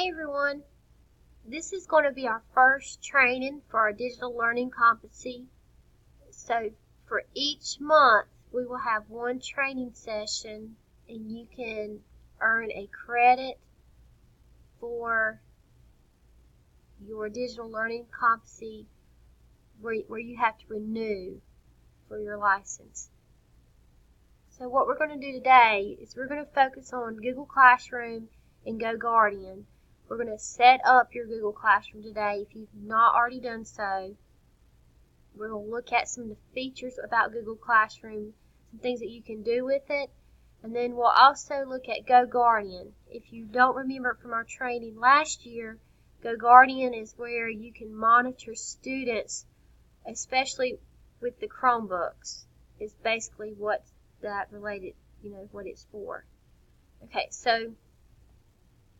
Hey everyone, this is going to be our first training for our digital learning competency. So for each month we will have one training session and you can earn a credit for your digital learning competency where you have to renew for your license. So what we're going to do today is we're going to focus on Google Classroom and GoGuardian. We're going to set up your Google Classroom today if you've not already done so. We're going to look at some of the features about Google Classroom, some things that you can do with it, and then we'll also look at GoGuardian. If you don't remember from our training last year, GoGuardian is where you can monitor students, especially with the Chromebooks. Is basically what that related, what it's for. Okay, so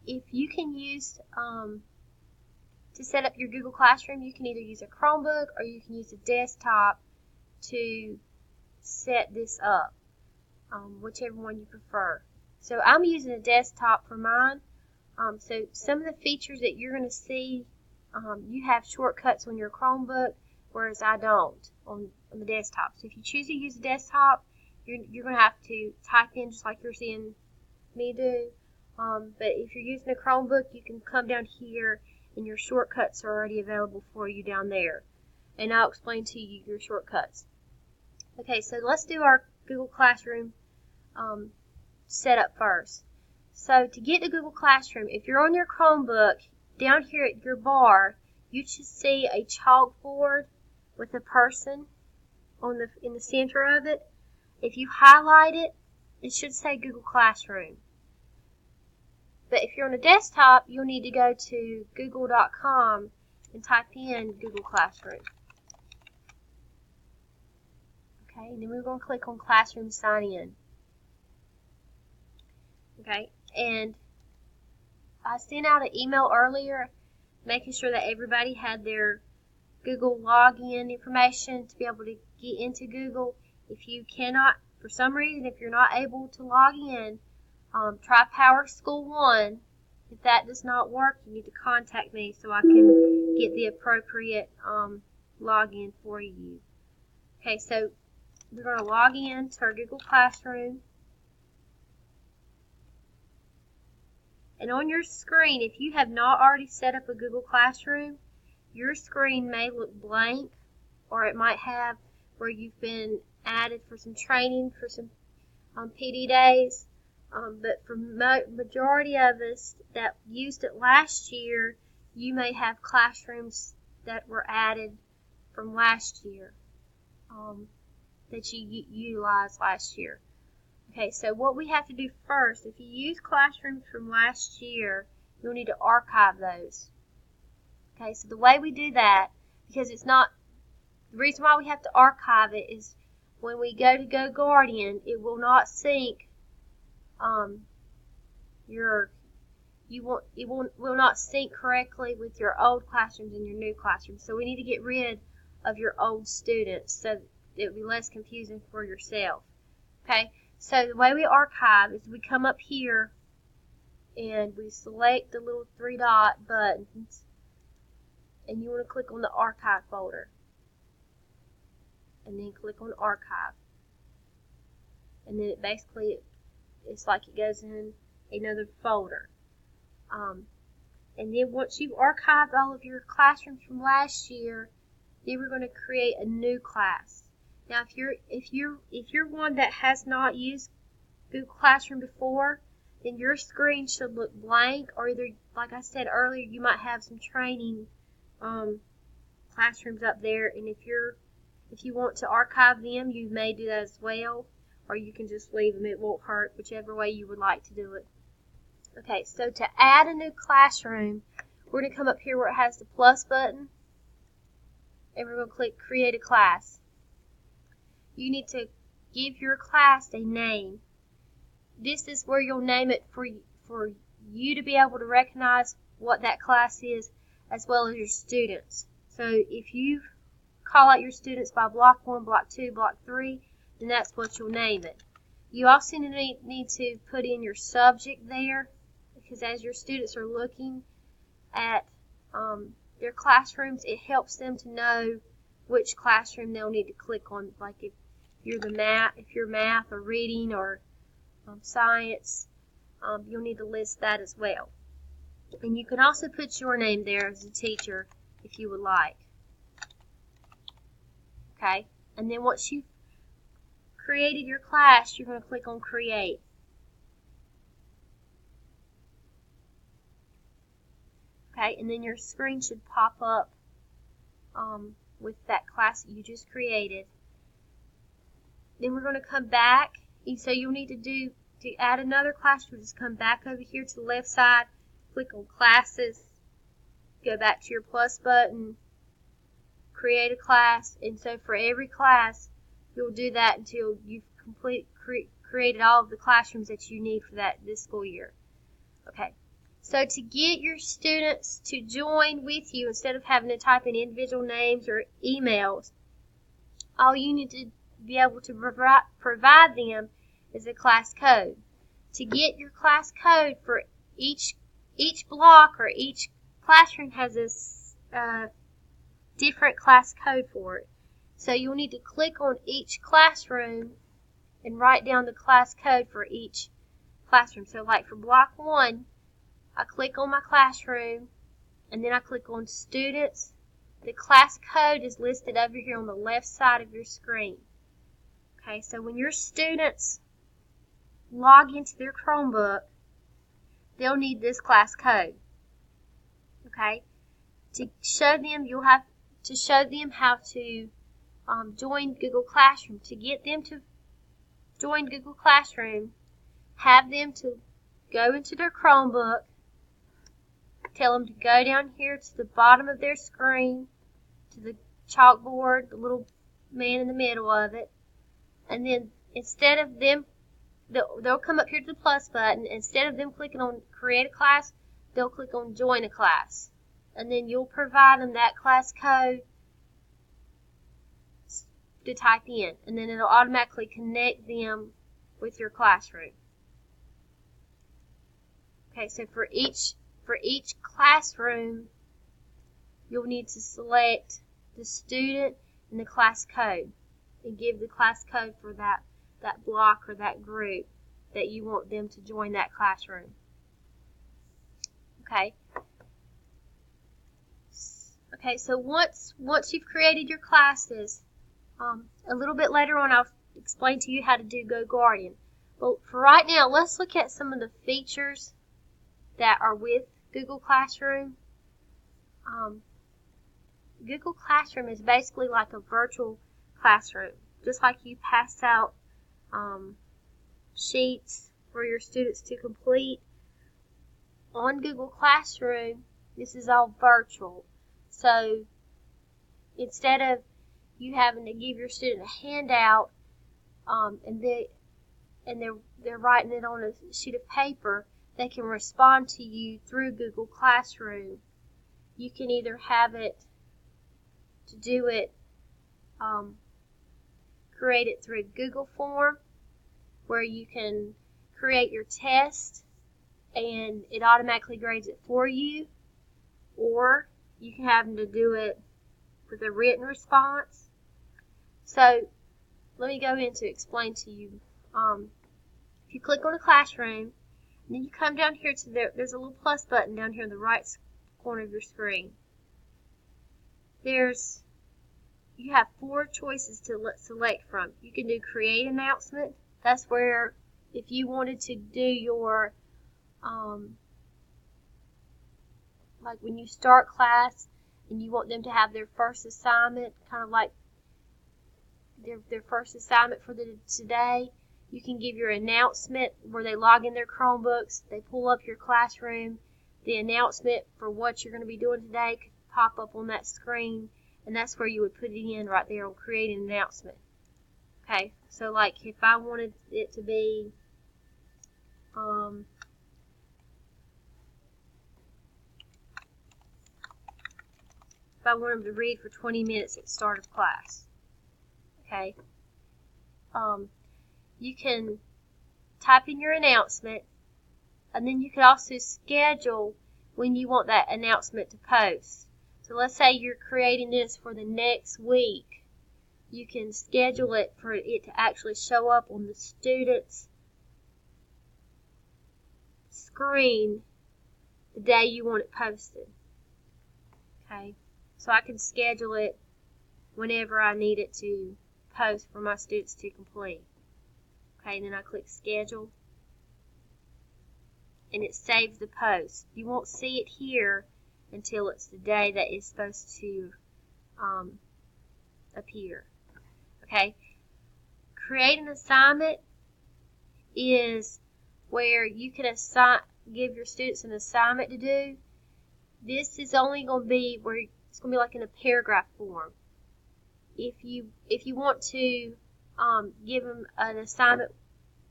if you can use, to set up your Google Classroom, you can either use a Chromebook or you can use a desktop to set this up, whichever one you prefer. So I'm using a desktop for mine. So some of the features that you're going to see, you have shortcuts on your Chromebook, whereas I don't on the desktop. So if you choose to use a desktop, you're going to have to type in just like you're seeing me do. But if you're using a Chromebook, you can come down here and your shortcuts are already available for you down there. And I'll explain to you your shortcuts. Okay, so let's do our Google Classroom setup first. So to get to Google Classroom, if you're on your Chromebook, down here at your bar, you should see a chalkboard with a person in the center of it. If you highlight it, it should say Google Classroom. But if you're on a desktop, you'll need to go to google.com and type in Google Classroom. Okay, and then we're going to click on Classroom Sign In. Okay, and I sent out an email earlier making sure that everybody had their Google login information to be able to get into Google. If you cannot, for some reason, if you're not able to log in, try PowerSchool 1. If that does not work, you need to contact me so I can get the appropriate login for you. Okay, so we're going to log in to our Google Classroom. And on your screen, if you have not already set up a Google Classroom, your screen may look blank, or it might have where you've been added for some training for some PD days. But for majority of us that used it last year, you may have classrooms that were added from last year that you utilized last year. Okay, so what we have to do first, if you use classrooms from last year, you'll need to archive those. Okay, so the way we do that, because it's not, the reason why we have to archive it is when we go to GoGuardian, it will not sync will not sync correctly with your old classrooms and your new classrooms. So we need to get rid of your old students so that it will be less confusing for yourself. Okay, so the way we archive is we come up here and we select the little 3-dot buttons and you want to click on the archive folder and then click on archive, and then it's like it goes in another folder. And then once you've archived all of your classrooms from last year, then we're going to create a new class. Now, if you're one that has not used Google Classroom before, then your screen should look blank, or either, like I said earlier, you might have some training classrooms up there, and if you want to archive them, you may do that as well, or you can just leave them. It won't hurt, whichever way you would like to do it. Okay, so to add a new classroom, we're going to come up here where it has the plus button, and we're going to click Create a Class. You need to give your class a name. This is where you'll name it for you to be able to recognize what that class is, as well as your students. So if you call out your students by block 1, block 2, block 3, then that's what you'll name it. You also need to put in your subject there, because as your students are looking, at their classrooms, it helps them to know which classroom they'll need to click on. Like if you're math or reading or science, you'll need to list that as well. And you can also put your name there as a teacher if you would like. Okay, and then once you've created your class, you're going to click on Create. Okay, and then your screen should pop up with that class that you just created. Then we're going to come back, and so you'll need to add another class. You'll just come back over here to the left side, click on Classes, go back to your plus button, create a class, and so for every class, you'll do that until you've created all of the classrooms that you need for this school year. Okay. So to get your students to join with you, instead of having to type in individual names or emails, all you need to be able to provide them is a class code. To get your class code for each block or each classroom has a different class code for it. So you'll need to click on each classroom and write down the class code for each classroom. So like for block 1, I click on my classroom, and then I click on Students. The class code is listed over here on the left side of your screen. Okay, so when your students log into their Chromebook, they'll need this class code. Okay, to show them, you'll have to show them how to join Google Classroom. To get them to join Google Classroom, have them to go into their Chromebook. Tell them to go down here to the bottom of their screen, to the chalkboard, the little man in the middle of it, and then instead of them, they'll come up here to the plus button. Instead of them clicking on Create a Class, they'll click on Join a Class, and then you'll provide them that class code to type in, and then it'll automatically connect them with your classroom. Okay, so for each classroom, you'll need to select the student and the class code and give the class code for that block or that group that you want them to join that classroom. Okay. Okay, so once you've created your classes, a little bit later on I'll explain to you how to do GoGuardian. But for right now, let's look at some of the features that are with Google Classroom. Google Classroom is basically like a virtual classroom. Just like you pass out sheets for your students to complete, on Google Classroom, this is all virtual. So instead of you having to give your student a handout and they're writing it on a sheet of paper, they can respond to you through Google Classroom. You can either have it to do it, create it through Google Form, where you can create your test and it automatically grades it for you, or you can have them to do it with a written response. So let me go in to explain to you. If you click on a classroom, and then you come down here to there's a little plus button down here in the right corner of your screen. You have 4 choices to select from. You can do Create Announcement. That's where if you wanted to do your, like when you start class and you want them to have their first assignment, kind of like their first assignment for today, you can give your announcement where they log in their Chromebooks, they pull up your classroom, the announcement for what you're going to be doing today could pop up on that screen, and that's where you would put it in right there on Create an Announcement. Okay, so like if I wanted it to be, if I want them to read for 20 minutes at the start of class, okay, you can type in your announcement, and then you can also schedule when you want that announcement to post. So let's say you're creating this for the next week. You can schedule it for it to actually show up on the student's screen the day you want it posted. Okay, so I can schedule it whenever I need it to post for my students to complete. Okay, and then I click schedule, and it saves the post. You won't see it here until it's the day that it's supposed to appear. Okay, create an assignment is where you can give your students an assignment to do. This is only going to be where it's going to be like in a paragraph form. If you want to give them an assignment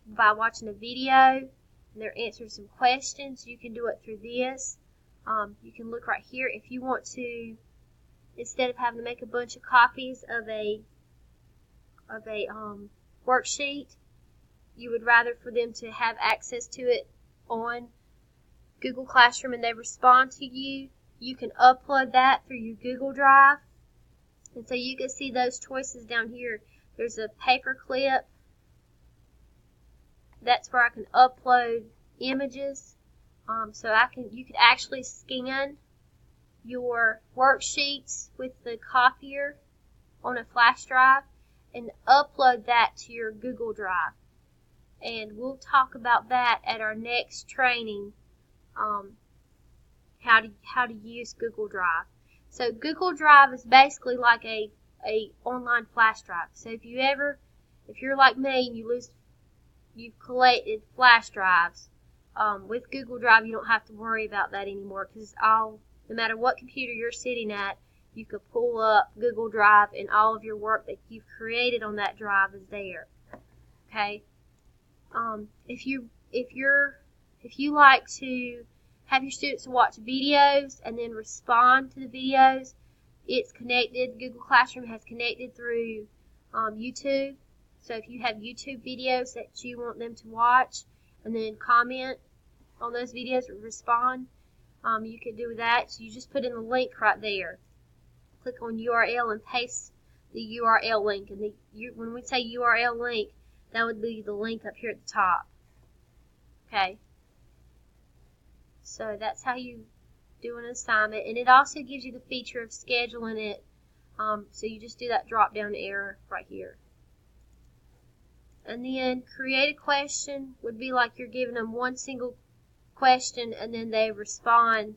by watching a video and they're answering some questions, you can do it through this. You can look right here. If you want to, instead of having to make a bunch of copies of a worksheet, you would rather for them to have access to it on Google Classroom and they respond to you, you can upload that through your Google Drive. And so you can see those choices down here. There's a paper clip. That's where I can upload images. So you could actually scan your worksheets with the copier on a flash drive and upload that to your Google Drive. And we'll talk about that at our next training, how to use Google Drive. So Google Drive is basically like a online flash drive. So if you're like me and you've collected flash drives, with Google Drive you don't have to worry about that anymore, because no matter what computer you're sitting at, you could pull up Google Drive and all of your work that you've created on that drive is there. Okay. If you like to have your students watch videos and then respond to the videos, it's connected. Google Classroom has connected through YouTube. So if you have YouTube videos that you want them to watch and then comment on those videos or respond, you can do that. So you just put in the link right there. Click on URL and paste the URL link. And when we say URL link, that would be the link up here at the top. Okay. So that's how you do an assignment. And it also gives you the feature of scheduling it. So you just do that drop down arrow right here. And then create a question would be like you're giving them one single question and then they respond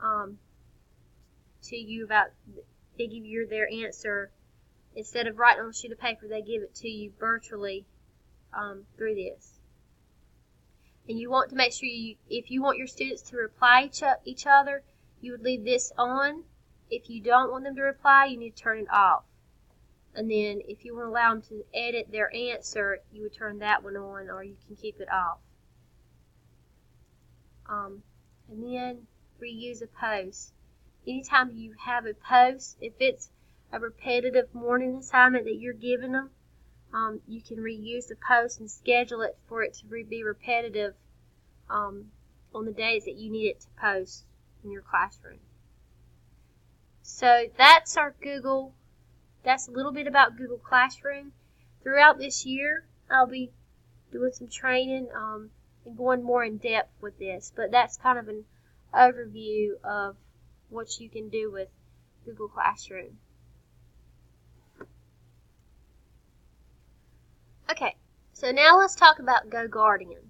to you they give you their answer. Instead of writing on a sheet of paper, they give it to you virtually through this. And you want to make sure if you want your students to reply each other, you would leave this on. If you don't want them to reply, you need to turn it off. And then if you want to allow them to edit their answer, you would turn that one on, or you can keep it off. And then reuse a post. Anytime you have a post, if it's a repetitive morning assignment that you're giving them, you can reuse the post and schedule it for it to be repetitive on the days that you need it to post in your classroom. So that's a little bit about Google Classroom. Throughout this year, I'll be doing some training and going more in depth with this, but that's kind of an overview of what you can do with Google Classroom. Okay, so now let's talk about GoGuardian.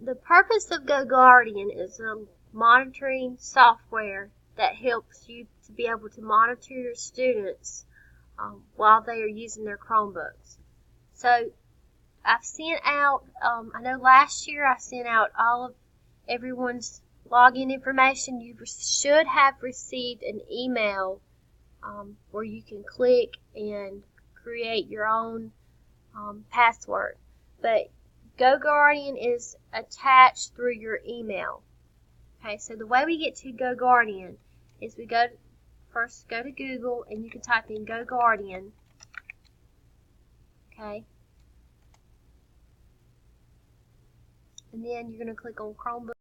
The purpose of GoGuardian is a monitoring software that helps you to be able to monitor your students while they are using their Chromebooks. So I've sent out, I know last year I sent out all of everyone's login information. You should have received an email where you can click and create your own password. But GoGuardian is attached through your email. Okay, so the way we get to GoGuardian is we first go to Google and you can type in GoGuardian. Okay. And then you're going to click on Chromebook.